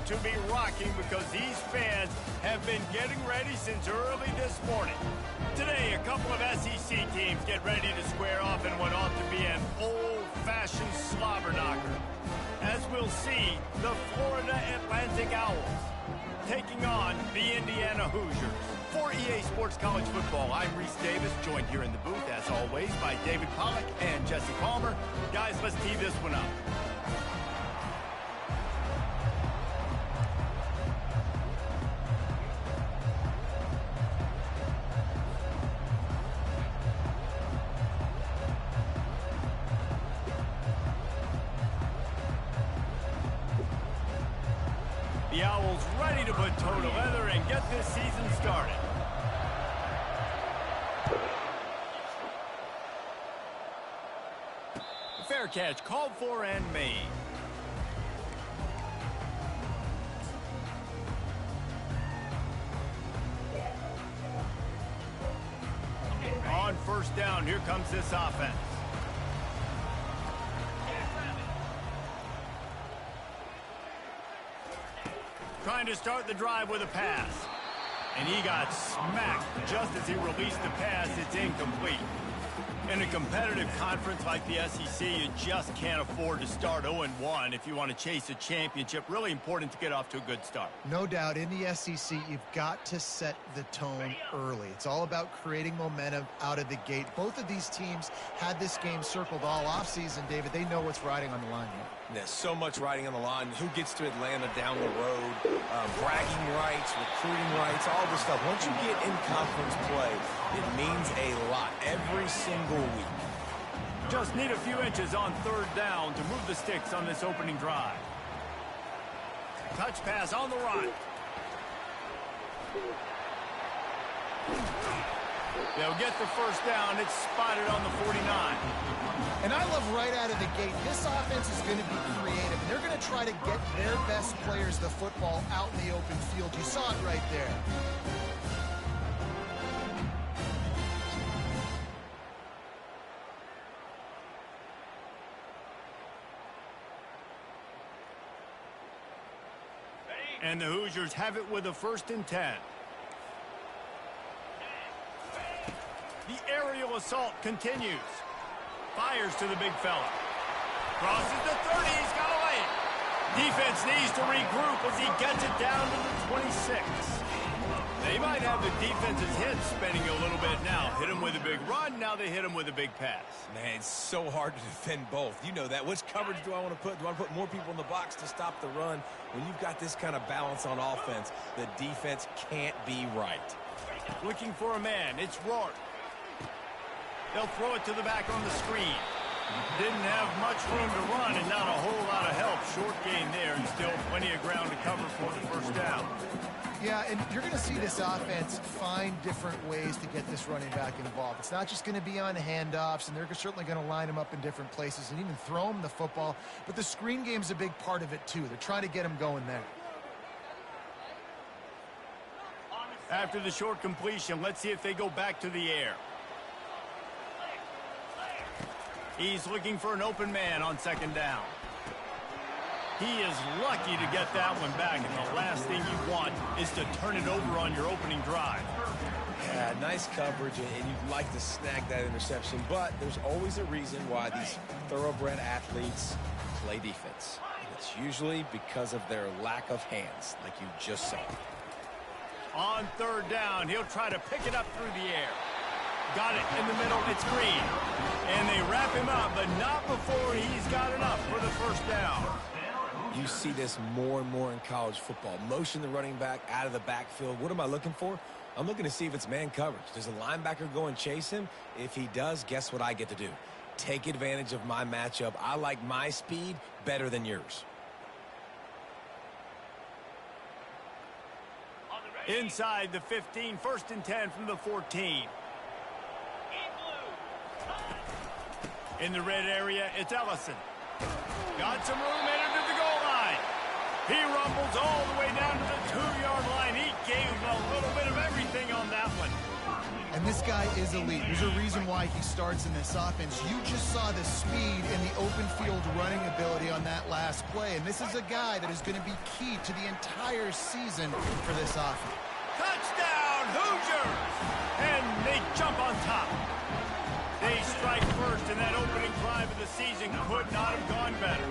to be rocking because these fans have been getting ready since early this morning. Today, a couple of SEC teams get ready to square off in what ought to be an old-fashioned slobber knocker. As we'll see, the Florida Atlantic Owls taking on the Indiana Hoosiers. For EA Sports College Football, I'm Reese Davis, joined here in the booth, as always, by David Pollack and Jesse Palmer. Guys, let's tee this one up. The Owls ready to put toe to leather and get this season started. Fair catch called for and made. On first down, here comes this offense. Trying to start the drive with a pass. And he got smacked just as he released the pass. It's incomplete. In a competitive conference like the SEC, you just can't afford to start 0-1 if you want to chase a championship. Really important to get off to a good start. No doubt, in the SEC, you've got to set the tone early. It's all about creating momentum out of the gate. Both of these teams had this game circled all offseason, David. They know what's riding on the line here. There's so much riding on the line. Who gets to Atlanta down the road, bragging rights, recruiting rights, all this stuff. Once you get in conference play, it means a lot every single week. Just need a few inches on third down to move the sticks on this opening drive. Touch pass on the run. They'll get the first down. It's spotted on the 49. And I love right out of the gate, this offense is going to be creative. And they're going to try to get their best players the football out in the open field. You saw it right there. And the Hoosiers have it with a 1st and 10. The aerial assault continues. Fires to the big fella. Crosses the 30. He's got away. Defense needs to regroup as he gets it down to the 26. They might have the defense's head spinning a little bit now. Hit him with a big run. Now they hit him with a big pass. Man, it's so hard to defend both. You know that. Which coverage do I want to put? Do I want to put more people in the box to stop the run? When you've got this kind of balance on offense, the defense can't be right. Looking for a man. It's Rourke. They'll throw it to the back on the screen. Didn't have much room to run and not a whole lot of help. Short gain there and still plenty of ground to cover for the first down. Yeah, and you're going to see this offense find different ways to get this running back involved. It's not just going to be on handoffs, and they're certainly going to line him up in different places and even throw him the football. But the screen game's a big part of it, too. They're trying to get him going there. After the short completion, let's see if they go back to the air. He's looking for an open man on 2nd down. He is lucky to get that one back, and the last thing you want is to turn it over on your opening drive. Yeah, nice coverage, and you'd like to snag that interception, but there's always a reason why these thoroughbred athletes play defense. And it's usually because of their lack of hands, like you just saw. On 3rd down, he'll try to pick it up through the air. Got it in the middle. It's Green. And they wrap him up, but not before he's got enough for the first down. You see this more and more in college football. Motion the running back out of the backfield. What am I looking for? I'm looking to see if it's man coverage. Does a linebacker go and chase him? If he does, guess what I get to do? Take advantage of my matchup. I like my speed better than yours. Inside the 15, 1st and 10 from the 14. In the red area, it's Ellison. Got some room, entered to the goal line. He rumbles all the way down to the 2-yard line. He gave a little bit of everything on that one. And this guy is elite. There's a reason why he starts in this offense. You just saw the speed and the open field running ability on that last play. And this is a guy that is going to be key to the entire season for this offense. Touchdown, Hoosiers! And they jump on top. They strike first, and that opening drive of the season could not have gone better.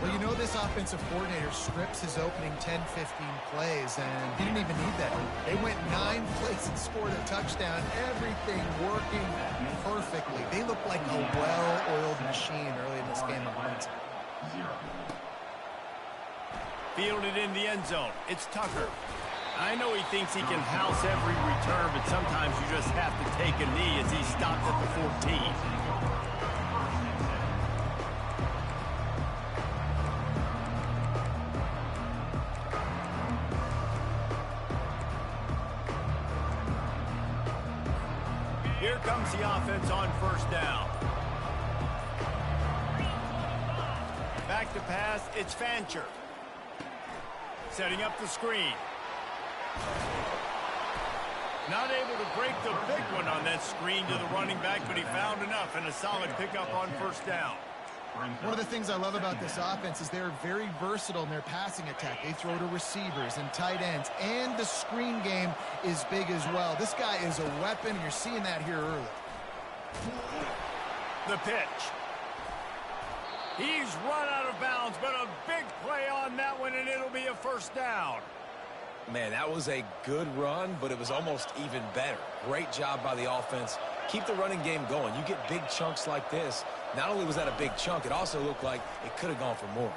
Well, you know this offensive coordinator scripts his opening 10, 15 plays, and he didn't even need that. They went 9 plays and scored a touchdown. Everything working perfectly. They look like a well-oiled machine early in this game on Wednesday. Fielded in the end zone. It's Tucker. I know he thinks he can house every return, but sometimes you just have to take a knee as he stops at the 14. Here comes the offense on first down. Back to pass, it's Fancher. Setting up the screen. Not able to break the big one on that screen to the running back, but he found enough and a solid pickup on first down. One of the things I love about this offense is they're very versatile in their passing attack. They throw to receivers and tight ends, and the screen game is big as well. This guy is a weapon, and you're seeing that here early. The pitch. He's run out of bounds, but a big play on that one, and it'll be a first down. Man, that was a good run, but it was almost even better. Great job by the offense. Keep the running game going. You get big chunks like this. Not only was that a big chunk, it also looked like it could have gone for more.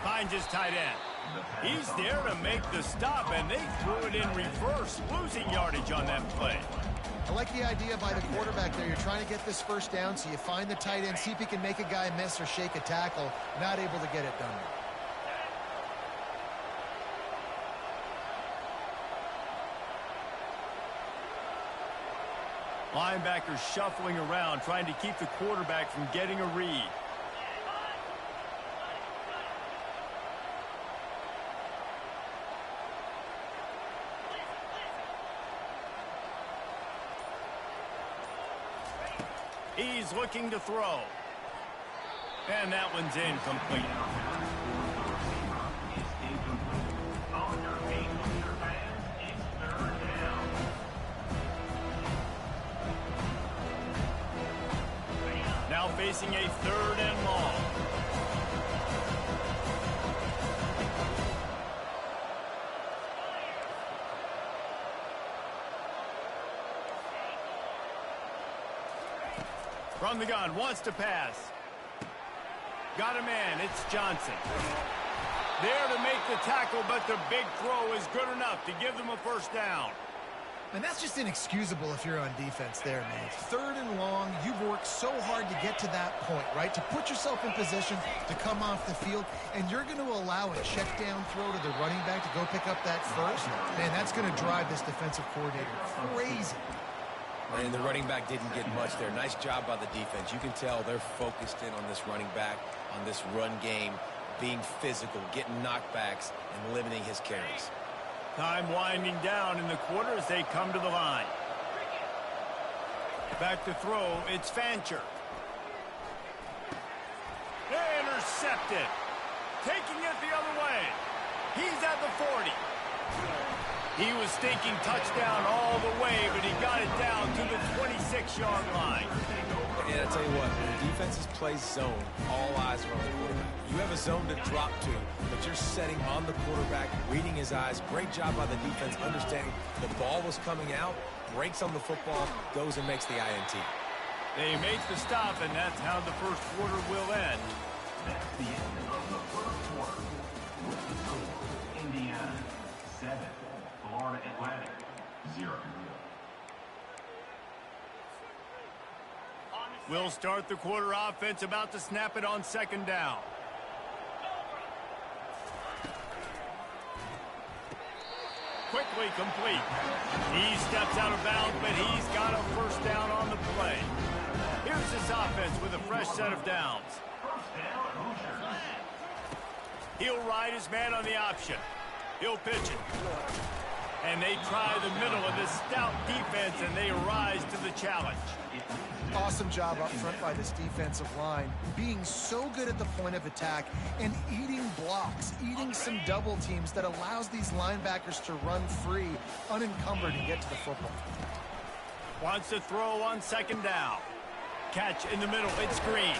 Finds his tight end. He's there to make the stop, and they threw it in reverse, losing yardage on that play. I like the idea by the quarterback there. You're trying to get this first down, so you find the tight end, see if he can make a guy miss or shake a tackle. Not able to get it done. Linebackers shuffling around, trying to keep the quarterback from getting a read. He's looking to throw. And that one's incomplete. Now facing a 3rd and long. From the gun, wants to pass. Got a man, it's Johnson. There to make the tackle, but the big throw is good enough to give them a first down. And that's just inexcusable if you're on defense there, man. 3rd and long, you've worked so hard to get to that point, right? To put yourself in position to come off the field, and you're going to allow a check down throw to the running back to go pick up that first. Man, that's going to drive this defensive coordinator crazy. And the running back didn't get much there. Nice job by the defense. You can tell they're focused in on this running back, on this run game, being physical, getting knockbacks, and limiting his carries. Time winding down in the quarter as they come to the line. Back to throw, it's Fancher. Intercepted. Taking it the other way. He's at the 40. He was thinking touchdown all the way, but he got it down to the 26-yard line. And I tell you what, when defenses play zone, all eyes are on the quarterback. You have a zone to drop to, but you're setting on the quarterback, reading his eyes. Great job by the defense, understanding the ball was coming out, breaks on the football, goes and makes the INT. They make the stop, and that's how the first quarter will end. That's the end of the first quarter. Indiana 7, Florida Atlantic 0. We'll start the quarter offense, about to snap it on 2nd down. Quickly complete. He steps out of bounds, but he's got a first down on the play. Here's this offense with a fresh set of downs. He'll ride his man on the option. He'll pitch it. And they try the middle of this stout defense, and they rise to the challenge. Awesome job up front by this defensive line, being so good at the point of attack and eating blocks, eating some double teams that allows these linebackers to run free, unencumbered, and get to the football. Wants to throw on second down. Catch in the middle. It's Green.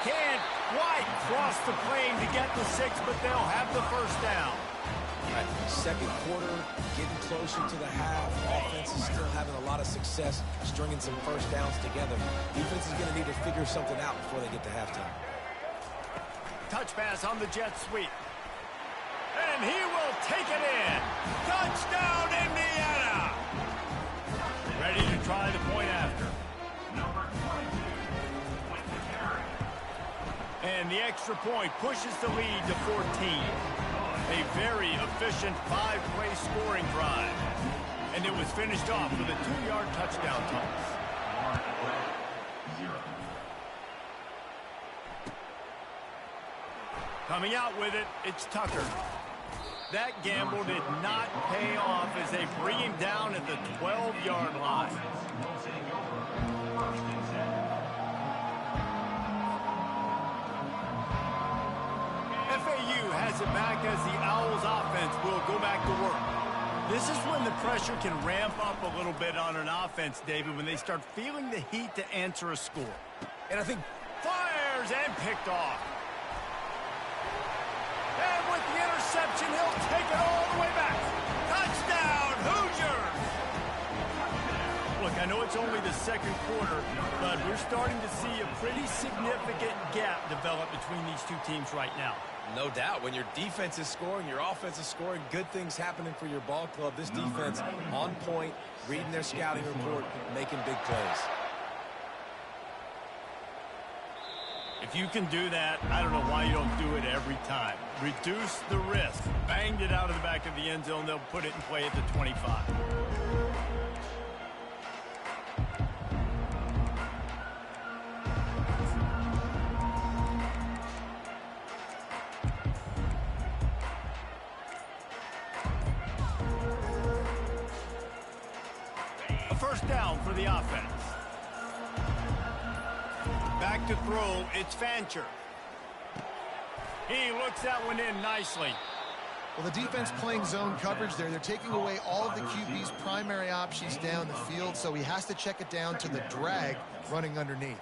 Can't quite cross the plane to get the 6, but they'll have the first down. Second quarter, getting closer to the half. Offense is still having a lot of success stringing some first downs together. Defense is going to need to figure something out before they get to halftime. Touch pass on the jet sweep. And he will take it in. Touchdown, Indiana! Ready to try the point after. Number 22 with the carry. And the extra point pushes the lead to 14. A very efficient 5-play scoring drive. And it was finished off with a 2-yard touchdown toss. 0. Coming out with it, it's Tucker. That gamble did not pay off as they bring him down at the 12-yard line. Will take over. First and 10. FAU has it back as the Owls offense will go back to work. This is when the pressure can ramp up a little bit on an offense, David, when they start feeling the heat to answer a score. And I think Fires and picked off. And with the interception, he'll take it all the way back. Touchdown, Hoosiers! Look, I know it's only the second quarter, but we're starting to see a pretty significant gap develop between these two teams right now. no doubt, when your defense is scoring, your offense is scoring, good things happening for your ball club. This defense on point, reading their scouting report, making big plays. If you can do that, I don't know why you don't do it every time. Reduce the risk. Banged it out of the back of the end zone. They'll put it in play at the 25. A first down for the offense. Back to throw, it's Fancher. He looks that one in nicely. Well, the defense playing zone coverage there. They're taking away all of the QB's primary options down the field, so he has to check it down to the drag running underneath.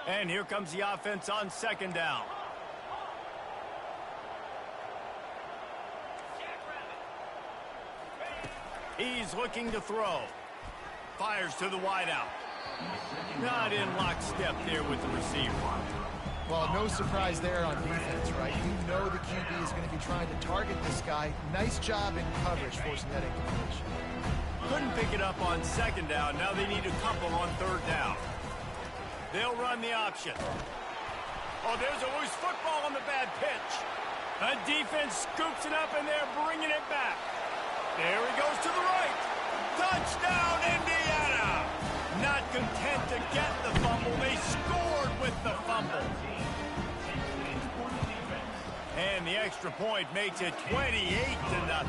And here comes the offense on second down. He's looking to throw. Fires to the wideout. Not in lockstep there with the receiver. Well, no surprise there on defense, right? You know the QB is going to be trying to target this guy. Nice job in coverage forcing that incompletion. Couldn't pick it up on second down. Now they need a couple on third down. They'll run the option. Oh, there's a loose football on the bad pitch. The defense scoops it up, and they're bringing it back. There he goes to the right. Touchdown, Indiana! Not content to get the fumble. They scored with the fumble. And the extra point makes it 28-0.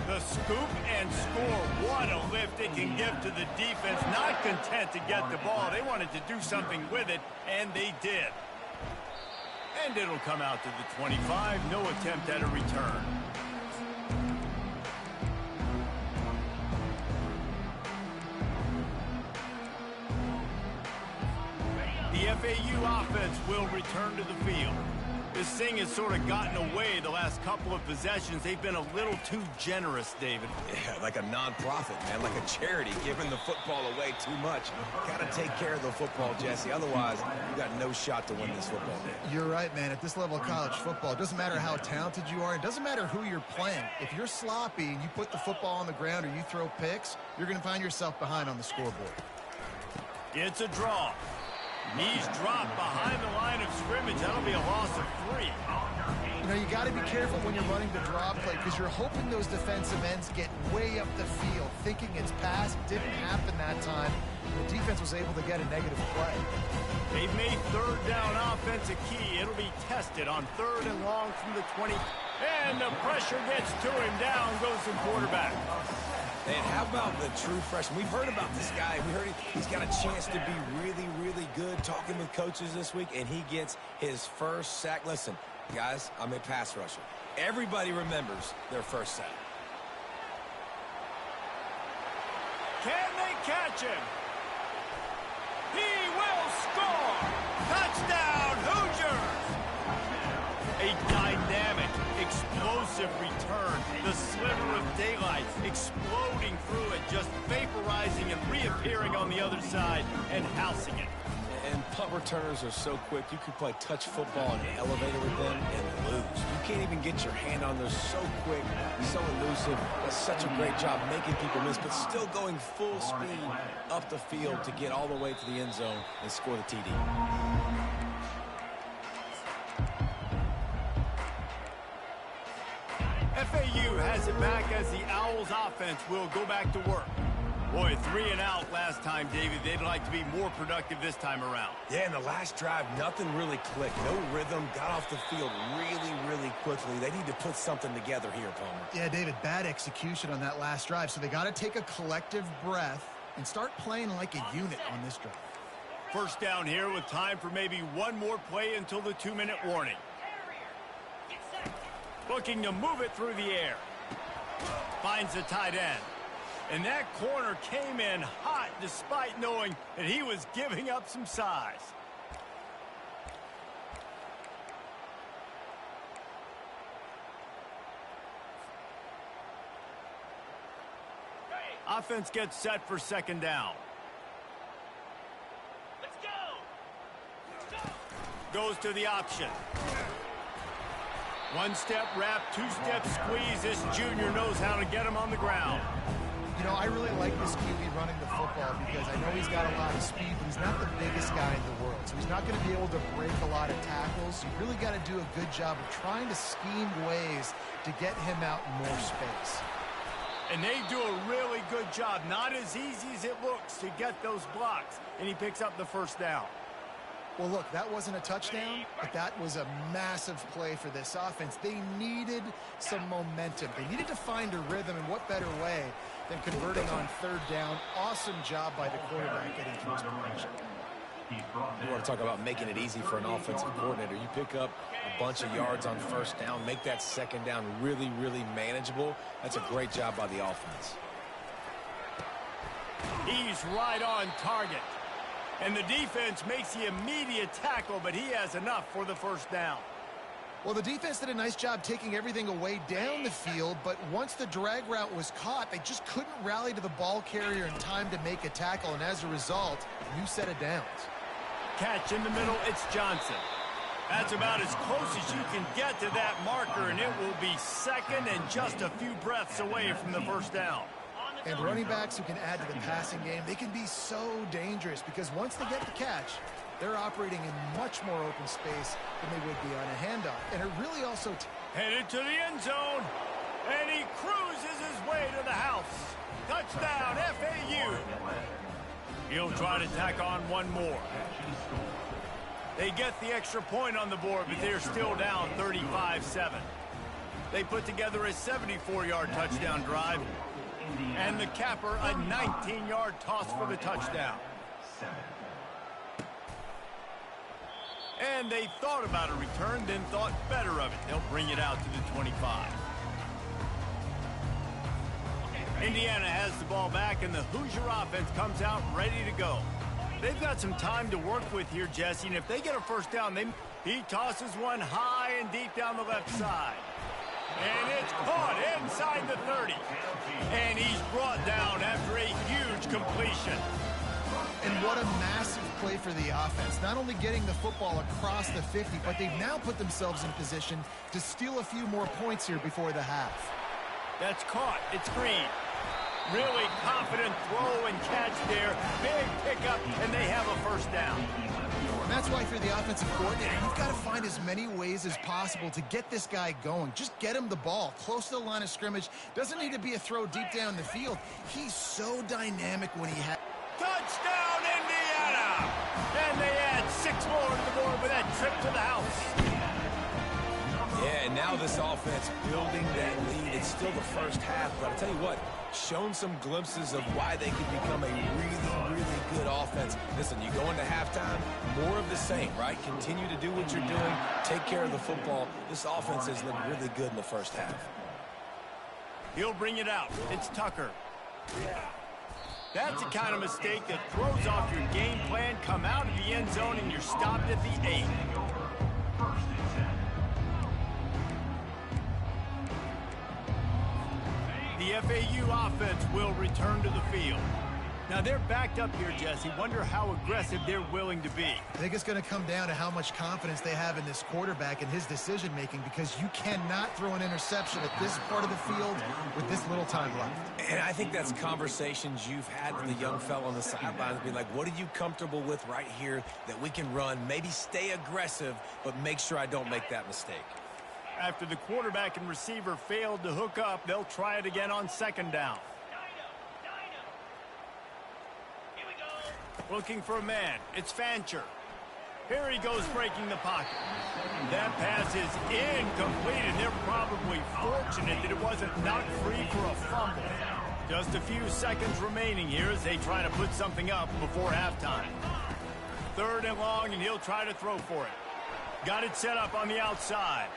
The scoop and score. What a lift it can give to the defense. Not content to get the ball. They wanted to do something with it, and they did. And it'll come out to the 25. No attempt at a return. The FAU offense will return to the field. This thing has sort of gotten away the last couple of possessions. They've been a little too generous, David. Yeah, like a non-profit, man, like a charity, giving the football away too much. Got to take care of the football, Jesse. Otherwise, you got no shot to win this football game. You're right, man. At this level of college football, it doesn't matter how talented you are. It doesn't matter who you're playing. If you're sloppy and you put the football on the ground or you throw picks, you're going to find yourself behind on the scoreboard. It's a draw. He's dropped behind the line of scrimmage. That'll be a loss of 3. You know, you got to be careful when you're running the draw play because you're hoping those defensive ends get way up the field. field thinking it's passed. Didn't happen that time. The defense was able to get a negative play. They've made third down offense a key. It'll be tested on 3rd and long from the 20. And the pressure gets to him. Down goes the quarterback. And how about the true freshman? We've heard about this guy. We heard he's got a chance to be really, really good, talking with coaches this week, and he gets his first sack. Listen, guys, I'm a pass rusher. Everybody remembers their first sack. Can they catch him? He will score! Touchdown, Hoosiers! A dynamic, explosive return. The sliver of daylight exploding through it, just vaporizing and reappearing on the other side and housing it. And punt returners are so quick, you can play touch football in the elevator with them and lose. You can't even get your hand on them. So quick, so elusive. Does such a great job making people miss, but still going full speed up the field to get all the way to the end zone and score the TD. FAU has it back as the Owls offense will go back to work. Boy, 3 and out last time, David. They'd like to be more productive this time around. Yeah, in the last drive, nothing really clicked. No rhythm, got off the field really, really quickly. They need to put something together here, Palmer. Yeah, David, bad execution on that last drive. So they got to take a collective breath and start playing like a unit on this drive. First down here with time for maybe one more play until the 2-minute warning. Looking to move it through the air. Finds the tight end. And that corner came in hot despite knowing that he was giving up some size. Offense gets set for 2nd down. Let's go! Goes to the option. 1-step wrap, 2-step squeeze. This junior knows how to get him on the ground. You know, I really like this QB running the football because I know he's got a lot of speed, but he's not the biggest guy in the world. So he's not going to be able to break a lot of tackles. You really got to do a good job of trying to scheme ways to get him out in more space. And they do a really good job. Not as easy as it looks to get those blocks. And he picks up the 1st down. Well, look, that wasn't a touchdown, but that was a massive play for this offense. They needed some momentum. They needed to find a rhythm, and what better way than converting on 3rd down. Awesome job by the quarterback getting through his progression. You want to talk about making it easy for an offensive coordinator. You pick up a bunch of yards on 1st down, make that 2nd down really, really manageable. That's a great job by the offense. He's right on target. And the defense makes the immediate tackle, but he has enough for the 1st down. Well, the defense did a nice job taking everything away down the field, but once the drag route was caught, they just couldn't rally to the ball carrier in time to make a tackle, and as a result, new set of downs. Catch in the middle, it's Johnson. That's about as close as you can get to that marker, and it will be 2nd and just a few breaths away from the 1st down. And running backs who can add to the passing game, they can be so dangerous because once they get the catch, they're operating in much more open space than they would be on a handoff. And it really also... Headed to the end zone, and he cruises his way to the house. Touchdown, FAU. He'll try to tack on one more. They get the extra point on the board, but they're still down 35-7. They put together a 74-yard touchdown drive. And the capper, a 19-yard toss for the touchdown. And they thought about a return, then thought better of it. They'll bring it out to the 25. Indiana has the ball back, and the Hoosier offense comes out ready to go. They've got some time to work with here, Jesse, and if they get a 1st down, he tosses one high and deep down the left side. And it's caught inside the 30. And he's brought down after a huge completion. And what a massive play for the offense. Not only getting the football across the 50, but they've now put themselves in position to steal a few more points here before the half. That's caught. It's Green. Really confident throw and catch there. Big pickup, and they have a first down. And that's why if you're the offensive coordinator, you've got to find as many ways as possible to get this guy going. Just get him the ball close to the line of scrimmage. Doesn't need to be a throw deep down the field. He's so dynamic when he has... Touchdown, Indiana! And they add 6 more to the board with that trip to the house. Yeah, and now this offense building that lead. It's still the first half, but I'll tell you what, shown some glimpses of why they could become a really, really good offense. Listen, you go into halftime, more of the same, right? Continue to do what you're doing, take care of the football. This offense has looked really good in the first half. He'll bring it out. It's Tucker. That's the kind of mistake that throws off your game plan. Come out of the end zone and you're stopped at the 8. The FAU offense will return to the field. Now they're backed up here, Jesse. Wonder how aggressive they're willing to be. I think it's going to come down to how much confidence they have in this quarterback and his decision-making, because you cannot throw an interception at this part of the field with this little time left. And I think that's conversations you've had with the young fellow on the sidelines. Be like, what are you comfortable with right here that we can run? Maybe stay aggressive, but make sure I don't make that mistake. After the quarterback and receiver failed to hook up, they'll try it again on second down. Looking for a man. It's Fancher. Here he goes breaking the pocket. That pass is incomplete, and they're probably fortunate that it wasn't knocked free for a fumble. Just a few seconds remaining here as they try to put something up before halftime. 3rd and long, and he'll try to throw for it. Got it set up on the outside.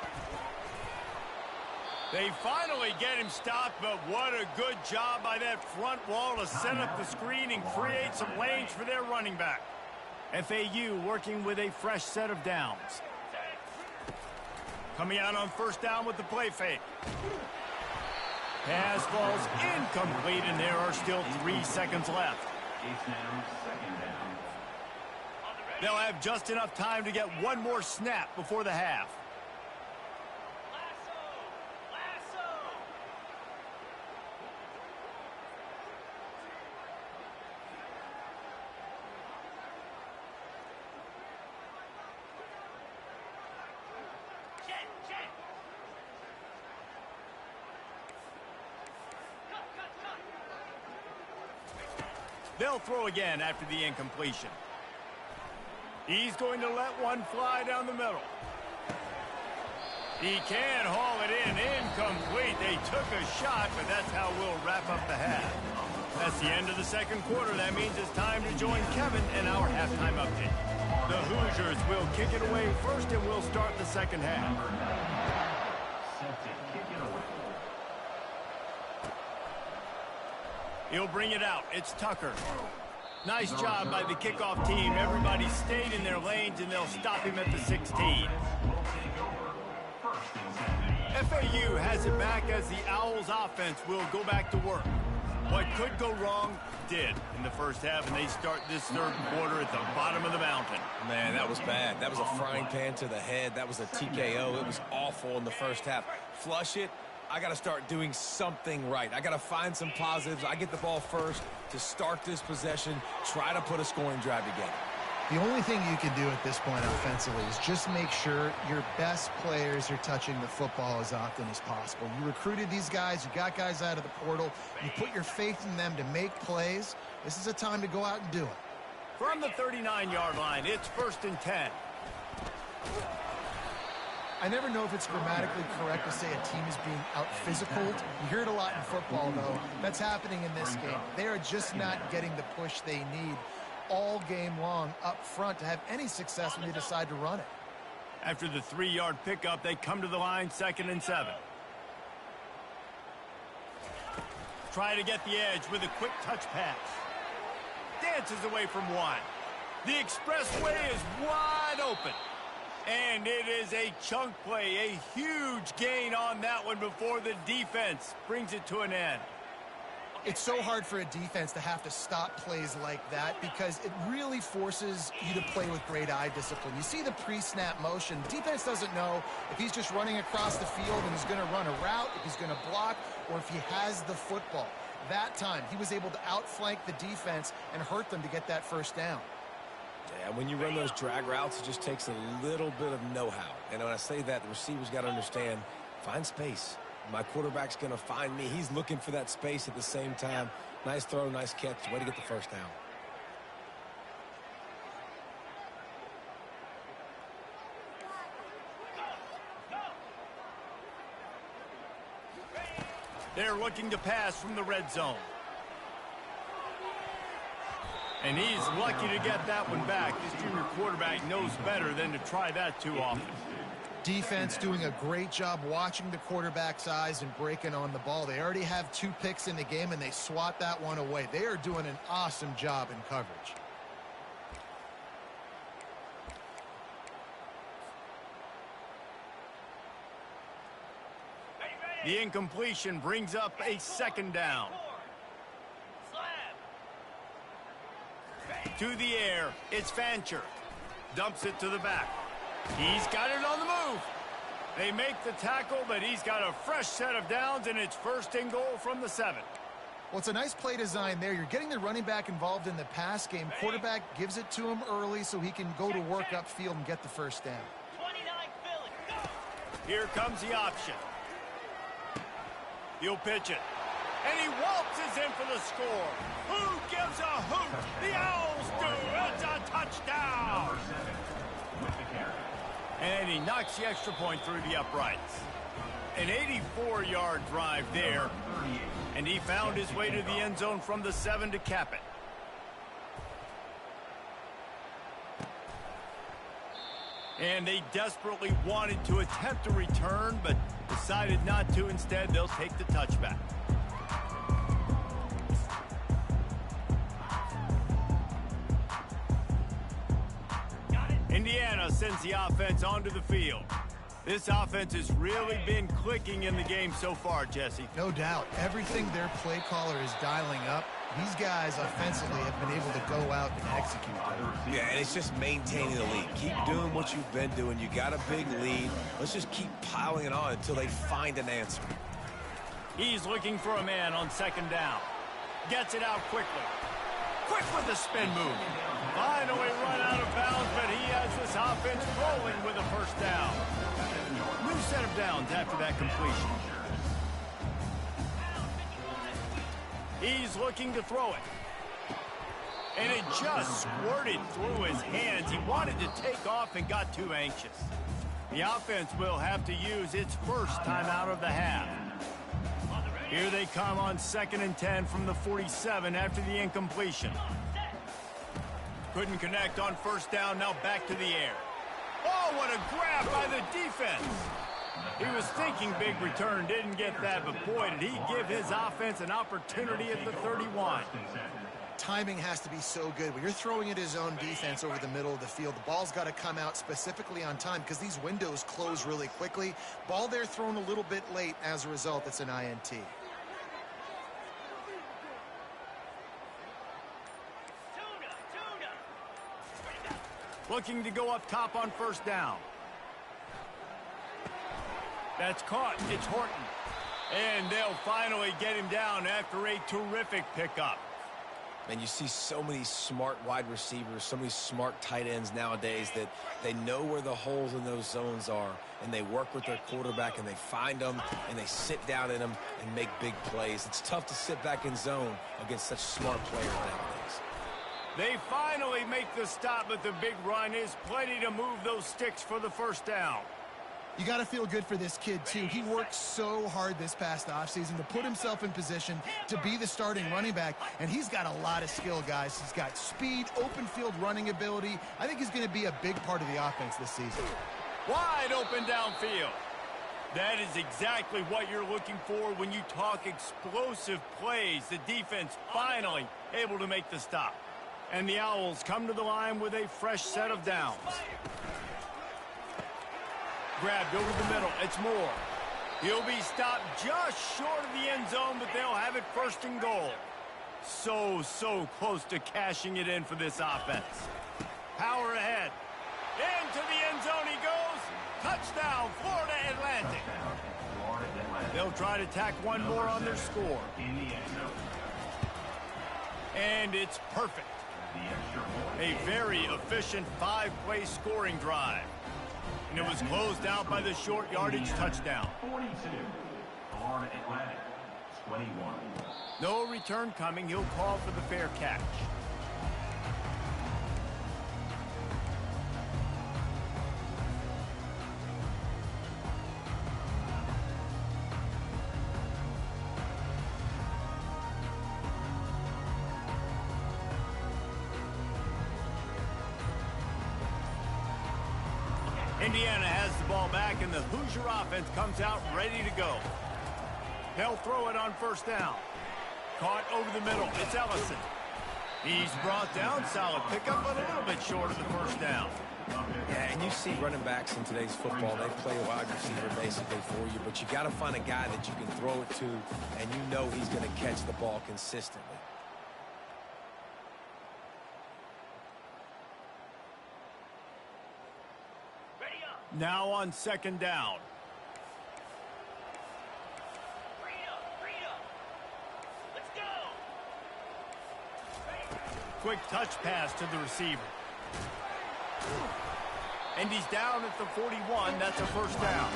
They finally get him stopped, but what a good job by that front wall to set up the screen and create some lanes for their running back. FAU working with a fresh set of downs. Coming out on first down with the play fake. Pass falls incomplete, and there are still 3 seconds left. They'll have just enough time to get one more snap before the half. They'll throw again after the incompletion. He's going to let one fly down the middle. He can haul it in. Incomplete. They took a shot, but that's how we'll wrap up the half. That's the end of the second quarter. That means it's time to join Kevin in our halftime update. The Hoosiers will kick it away first, and we'll start the second half. He'll bring it out. It's Tucker. Nice job by the kickoff team. Everybody stayed in their lanes, and they'll stop him at the 16. FAU has it back as the Owls offense will go back to work. What could go wrong did in the first half, and they start this third quarter at the bottom of the mountain. Man, that was bad. That was a frying pan to the head. That was a TKO. It was awful in the first half. Flush it. I got to start doing something right. I got to find some positives. I get the ball first to start this possession, try to put a scoring drive together. The only thing you can do at this point offensively is just make sure your best players are touching the football as often as possible. You recruited these guys. You got guys out of the portal. You put your faith in them to make plays. This is a time to go out and do it. From the 39-yard line, it's 1st and 10. I never know if it's grammatically correct to say a team is being out-physicaled. You hear it a lot in football, though. That's happening in this game. They are just not getting the push they need all game long up front to have any success when they decide to run it. After the 3-yard pickup, they come to the line 2nd and 7. Try to get the edge with a quick touch pass. Dances away from one. The expressway is wide open. And it is a chunk play, a huge gain on that one before the defense brings it to an end. It's so hard for a defense to have to stop plays like that because it really forces you to play with great eye discipline. You see the pre-snap motion. Defense doesn't know if he's just running across the field and he's going to run a route, if he's going to block, or if he has the football. That time, he was able to outflank the defense and hurt them to get that first down. Yeah, when you run those drag routes, it just takes a little bit of know-how. And when I say that, the receivers got to understand, find space. My quarterback's going to find me. He's looking for that space at the same time. Nice throw, nice catch. Way to get the first down. They're looking to pass from the red zone. And he's lucky to get that one back. This junior quarterback knows better than to try that too often. Defense doing a great job watching the quarterback's eyes and breaking on the ball. They already have 2 picks in the game, and they swat that one away. They are doing an awesome job in coverage. The incompletion brings up a second down. To the air, it's Fancher. Dumps it to the back. He's got it on the move. They make the tackle, but he's got a fresh set of downs, and it's first and goal from the 7. Well, it's a nice play design there. You're getting the running back involved in the pass game. Quarterback gives it to him early so he can go to work upfield and get the first down. Here comes the option. He'll pitch it. And he waltzes in for the score. Who gives a hoot? The Owls do. It's a touchdown. And he knocks the extra point through the uprights. An 84-yard drive there. And he found his way to the end zone from the 7 to cap it. And they desperately wanted to attempt a return, but decided not to. Instead, they'll take the touchback. Indiana sends the offense onto the field. This offense has really been clicking in the game so far, Jesse. No doubt. Everything their play caller is dialing up, these guys offensively have been able to go out and execute. Yeah, and it's just maintaining the lead. Keep doing what you've been doing. You got a big lead. Let's just keep piling it on until they find an answer. He's looking for a man on second down. Gets it out quickly. Quick with the spin move. Finally run out of bounds, but he has this offense rolling with a first down. New set of downs after that completion. He's looking to throw it. And it just squirted through his hands. He wanted to take off and got too anxious. The offense will have to use its first timeout of the half. Here they come on 2nd and 10 from the 47 after the incompletion. Couldn't connect on first down, now back to the air. Oh, what a grab by the defense. He was thinking big return, didn't get that, but boy, did he give his offense an opportunity at the 31. Timing has to be so good. When you're throwing at his own defense over the middle of the field, the ball's got to come out specifically on time because these windows close really quickly. Ball there thrown a little bit late. As a result, it's an INT. Looking to go up top on first down. That's caught. It's Horton. And they'll finally get him down after a terrific pickup. And you see so many smart wide receivers, so many smart tight ends nowadays that they know where the holes in those zones are, and they work with their quarterback, and they find them, and they sit down in them and make big plays. It's tough to sit back in zone against such smart players nowadays. They finally make the stop, but the big run is plenty to move those sticks for the first down. You got to feel good for this kid, too. He worked so hard this past offseason to put himself in position to be the starting running back, and he's got a lot of skill, guys. He's got speed, open field running ability. I think he's going to be a big part of the offense this season. Wide open downfield. That is exactly what you're looking for when you talk explosive plays. The defense finally able to make the stop. And the Owls come to the line with a fresh set of downs. Grabbed over the middle. It's Moore. He'll be stopped just short of the end zone, but they'll have it first and goal. So close to cashing it in for this offense. Power ahead. Into the end zone he goes. Touchdown, Florida Atlantic. They'll try to tack one more on their score. And it's perfect. A very efficient 5-play scoring drive. And it was closed out by the short yardage touchdown. 42. Florida Atlantic, 21. No return coming. He'll call for the fair catch. Indiana has the ball back, and the Hoosier offense comes out ready to go. They'll throw it on first down. Caught over the middle. It's Ellison. He's brought down. Solid pickup, but a little bit short of the first down. Yeah, and you see running backs in today's football, they play a wide receiver basically for you, but you got to find a guy that you can throw it to, and you know he's going to catch the ball consistently. Now on second down. Let's go. Quick touch pass to the receiver. And he's down at the 41. That's a first down.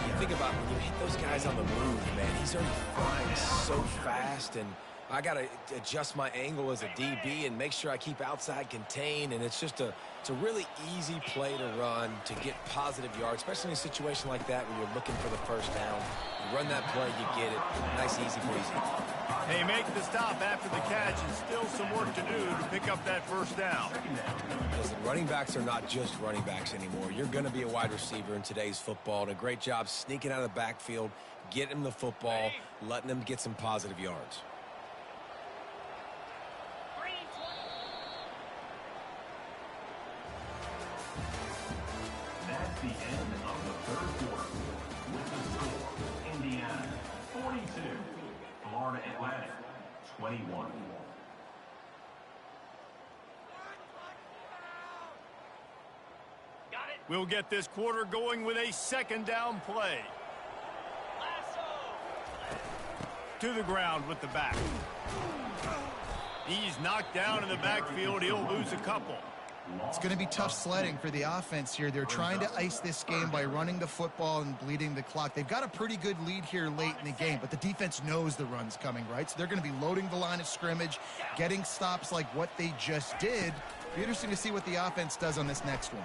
You think about when you hit those guys on the move, man, he's already flying so fast, and I got to adjust my angle as a DB and make sure I keep outside contained, and it's a really easy play to run to get positive yards, especially in a situation like that when you're looking for the first down. You run that play, you get it. Nice, easy breezy. They make the stop after the catch, and still some work to do to pick up that first down. Listen, running backs are not just running backs anymore. You're going to be a wide receiver in today's football, and a great job sneaking out of the backfield, getting him the football, letting him get some positive yards. That's the end of the third quarter. With the score, Indiana 42, Florida Atlantic 21. Got it. We'll get this quarter going with a second down play. Lasso. To the ground with the back. He's knocked down in the backfield. He'll lose a couple. It's going to be tough sledding for the offense here. They're trying to ice this game by running the football and bleeding the clock. They've got a pretty good lead here late in the game, but the defense knows the run's coming, right? So they're going to be loading the line of scrimmage, getting stops like what they just did. Be interesting to see what the offense does on this next one.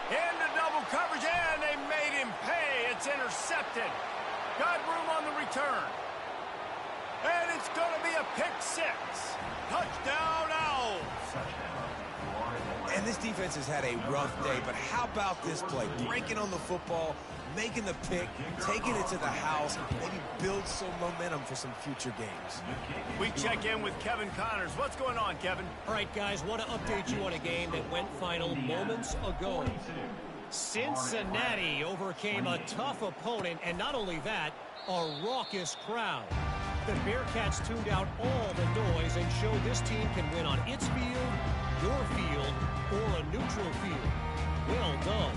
Into double coverage, and they made him pay. It's intercepted. Got room on the return. And it's going to be a pick six. Touchdown, Owls. And this defense has had a rough day, but how about this play? Breaking on the football, making the pick, taking it to the house, maybe build some momentum for some future games. We check in with Kevin Connors. What's going on, Kevin? All right, guys, want to update you on a game that went final moments ago. Cincinnati overcame a tough opponent, and not only that, a raucous crowd. The Bearcats tuned out all the noise and showed this team can win on its field, your field, or a neutral field. Well done.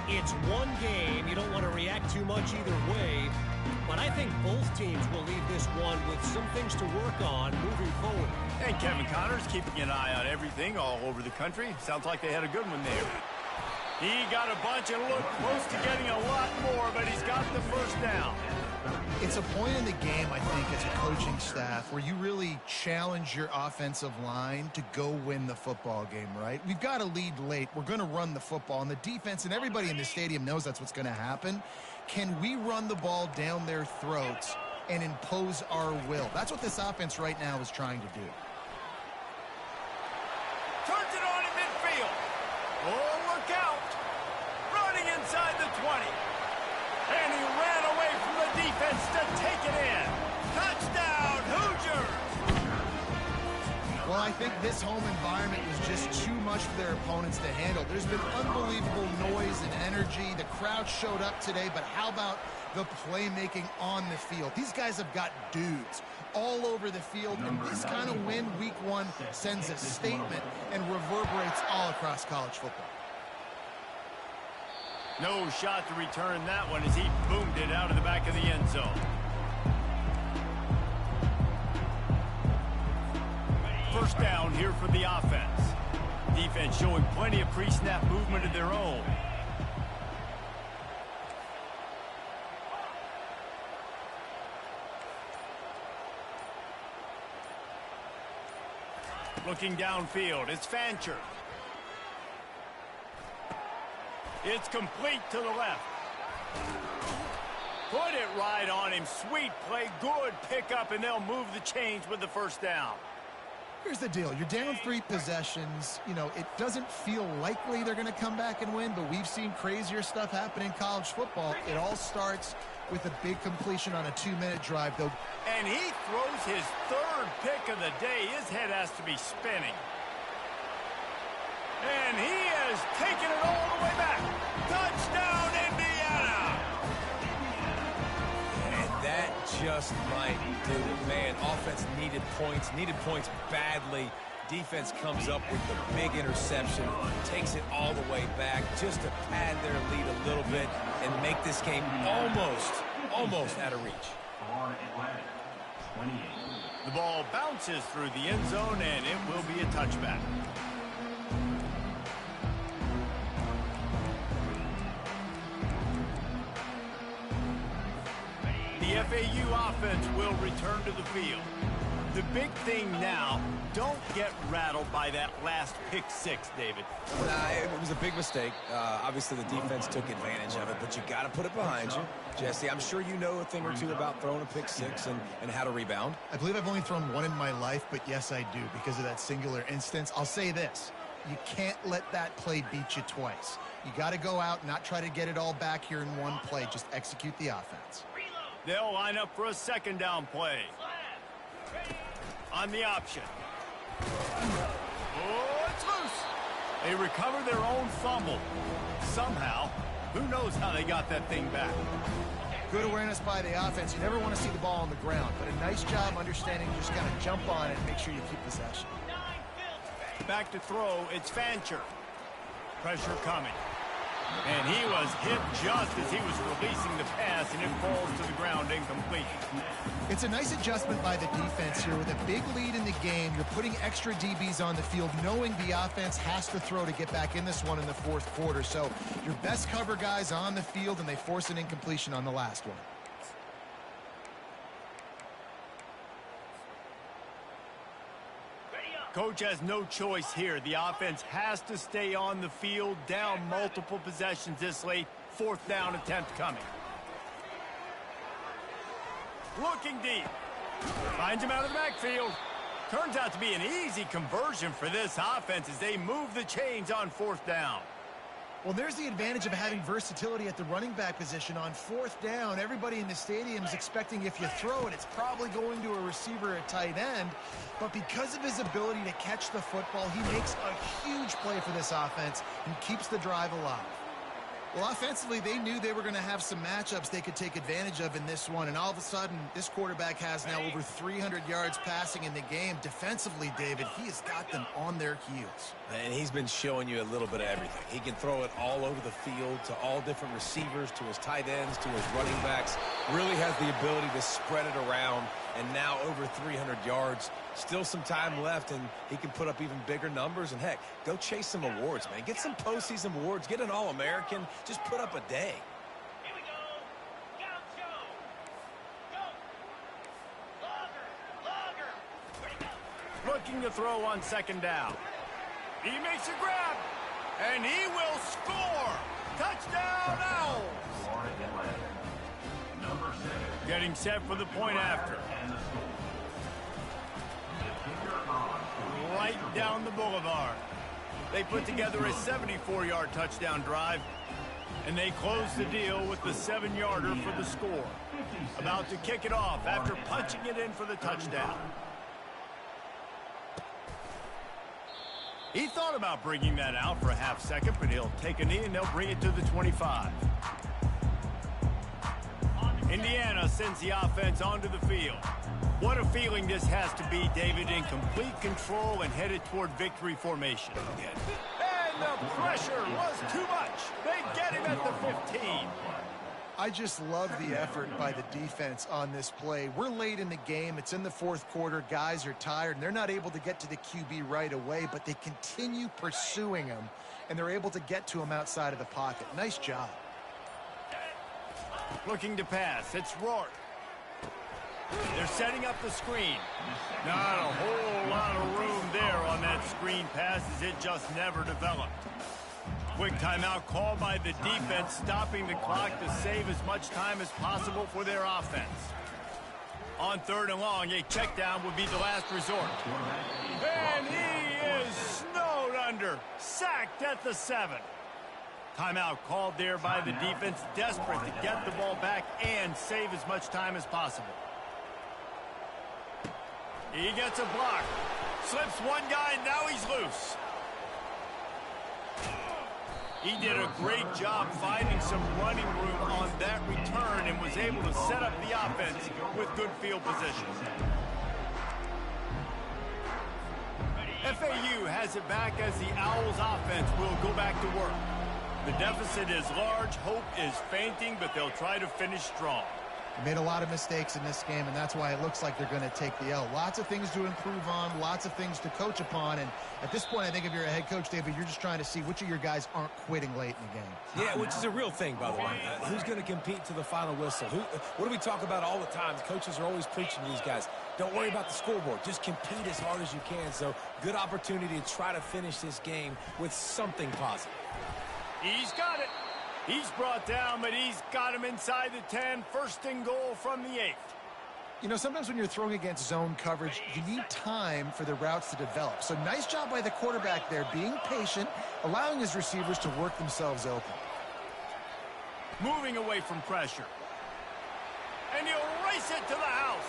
It's one game. You don't want to react too much either way, but I think both teams will leave this one with some things to work on moving forward. And Kevin Connors keeping an eye on everything all over the country. Sounds like they had a good one there. He got a bunch and looked close to getting a lot more, but he's got the first down. It's a point in the game, I think, as a coaching staff where you really challenge your offensive line to go win the football game, right? We've got a lead late. We're going to run the football, and the defense and everybody in the stadium knows that's what's going to happen. Can we run the ball down their throats and impose our will? That's what this offense right now is trying to do. Turns it on in midfield. Oh, look out. Running inside the 20. And he ran away from the defense to take it in. Touchdown, Hoosiers! Well, I think this home environment was just too much for their opponents to handle. There's been unbelievable noise and energy. The crowd showed up today, but how about the playmaking on the field? These guys have got dudes all over the field, and this kind of win week one sends a statement and reverberates all across college football. No shot to return that one as he boomed it out of the back of the end zone. first down here for the offense. Defense showing plenty of pre-snap movement of their own. Looking downfield, it's Fancher. It's complete to the left. Put it right on him. Sweet play, good pickup, and they'll move the chains with the first down. Here's the deal. You're down 3 possessions. You know, it doesn't feel likely they're going to come back and win, but we've seen crazier stuff happen in college football. It all starts with a big completion on a 2-minute drive, though. And he throws his 3rd pick of the day. His head has to be spinning. And he has taken it all the way back. Touchdown, Indiana! And that just might do it, man. Offense needed points badly. Defense comes up with the big interception, takes it all the way back just to pad their lead a little bit and make this game almost out of reach. The ball bounces through the end zone, and it will be a touchback. The FAU offense will return to the field. The big thing now, don't get rattled by that last pick 6, David. It was a big mistake. Obviously, the defense took advantage of it, but you got to put it behind you. Jesse, I'm sure you know a thing or two about throwing a pick 6 and how to rebound. I believe I've only thrown 1 in my life, but yes, I do because of that singular instance. I'll say this. You can't let that play beat you twice. You got to go out and not try to get it all back here in one play. Just execute the offense. They'll line up for a 2nd down play. On the option. Oh, it's loose. They recover their own fumble. Somehow, who knows how they got that thing back. Good awareness by the offense. You never want to see the ball on the ground, but a nice job understanding just kind of jump on it and make sure you keep possession. Back to throw, it's Fancher. Pressure coming. And he was hit just as he was releasing the pass, and it falls to the ground incomplete. It's a nice adjustment by the defense here. With a big lead in the game, you're putting extra DBs on the field, knowing the offense has to throw to get back in this one in the 4th quarter. So your best cover guys on the field, and they force an incompletion on the last one. Coach has no choice here. The offense has to stay on the field, down multiple possessions this late. 4th down attempt coming. Looking deep. Finds him out of the backfield. Turns out to be an easy conversion for this offense as they move the chains on 4th down. Well, there's the advantage of having versatility at the running back position. On 4th down, everybody in the stadium is expecting if you throw it, it's probably going to a receiver at tight end. But because of his ability to catch the football, he makes a huge play for this offense and keeps the drive alive. Well, offensively, they knew they were going to have some matchups they could take advantage of in this one. And all of a sudden, this quarterback has now over 300 yards passing in the game. Defensively, David, he has got them on their heels. And he's been showing you a little bit of everything. He can throw it all over the field to all different receivers, to his tight ends, to his running backs. Really has the ability to spread it around. And now over 300 yards. Still some time left, and he can put up even bigger numbers. And, heck, go chase some awards, man. Get some postseason awards. Get an All-American. Just put up a day. Here we go. Gaucho. Go. Logger. Ready, go. Looking to throw on 2nd down. He makes a grab, and he will score. Touchdown, Owls. Getting set for the point after. Right down the boulevard. They put together a 74-yard touchdown drive, and they close the deal with the 7-yarder for the score. About to kick it off after punching it in for the touchdown. He thought about bringing that out for a half second, but he'll take a knee and they'll bring it to the 25. Indiana sends the offense onto the field. What a feeling this has to be, David, in complete control and headed toward victory formation. And the pressure was too much. They get him at the 15. I just love the effort by the defense on this play. We're late in the game. It's in the fourth quarter. Guys are tired, and they're not able to get to the QB right away, but they continue pursuing him, and they're able to get to him outside of the pocket. Nice job. Looking to pass. It's Rourke. They're setting up the screen. Not a whole lot of room there on that screen pass as it just never developed. Quick timeout called by the defense, stopping the clock to save as much time as possible for their offense. On 3rd and long, a check down would be the last resort. And he is snowed under, sacked at the 7. Timeout called there by the defense, desperate to get the ball back and save as much time as possible. He gets a block. Slips one guy, and now he's loose. He did a great job finding some running room on that return and was able to set up the offense with good field position. FAU has it back as the Owls offense will go back to work. The deficit is large. Hope is fainting, but they'll try to finish strong. They made a lot of mistakes in this game, and that's why it looks like they're going to take the L. Lots of things to improve on, lots of things to coach upon, and at this point, I think if you're a head coach, David, you're just trying to see which of your guys aren't quitting late in the game. Yeah, which is a real thing, by the way. Who's going to compete to the final whistle? What do we talk about all the time? The coaches are always preaching to these guys. Don't worry about the scoreboard. Just compete as hard as you can. So, good opportunity to try to finish this game with something positive. He's got it. He's brought down, but he's got him inside the 10. 1st and goal from the 8. You know, sometimes when you're throwing against zone coverage, you need time for the routes to develop. So nice job by the quarterback there, being patient, allowing his receivers to work themselves open. Moving away from pressure. And he'll race it to the house.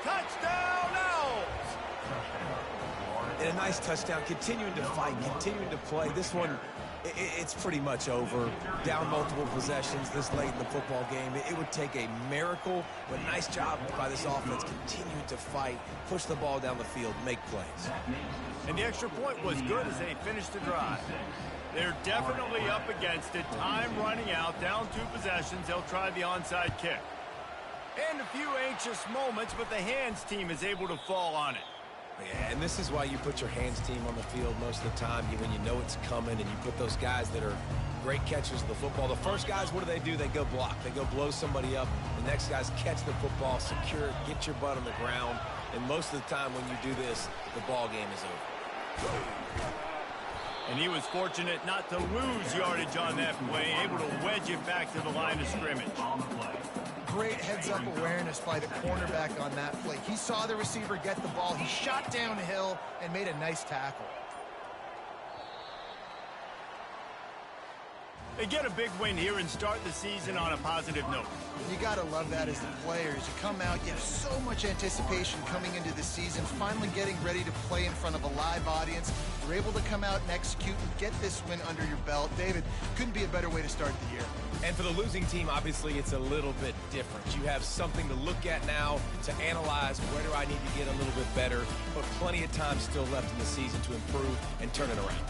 Touchdown, Owls! And a nice touchdown, continuing to fight, continuing to play. This one, it's pretty much over. Down multiple possessions this late in the football game. It would take a miracle, but nice job by this offense continuing to fight, push the ball down the field, make plays. And the extra point was good as they finished the drive. They're definitely up against it. Time running out, down 2 possessions. They'll try the onside kick. And a few anxious moments, but the hands team is able to fall on it. Yeah, and this is why you put your hands team on the field most of the time when you know it's coming, and you put those guys that are great catchers of the football. The first guys, what do? They go block. They go blow somebody up. The next guys catch the football, secure it, get your butt on the ground. And most of the time when you do this, the ball game is over. And he was fortunate not to lose yardage on that play, able to wedge it back to the line of scrimmage. Great heads-up awareness by the cornerback on that play. He saw the receiver get the ball. He shot downhill and made a nice tackle. They get a big win here and start the season on a positive note. You got to love that as the players. You come out, you have so much anticipation coming into the season, finally getting ready to play in front of a live audience. You're able to come out and execute and get this win under your belt. David, couldn't be a better way to start the year. And for the losing team, obviously, it's a little bit different. You have something to look at now, to analyze where do I need to get a little bit better, but plenty of time still left in the season to improve and turn it around.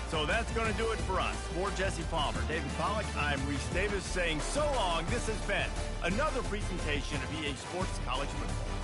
So that's going to do it for us. For Jesse Palmer, David Pollack, I'm Reese Davis saying so long. This has been another presentation of EA Sports College Football.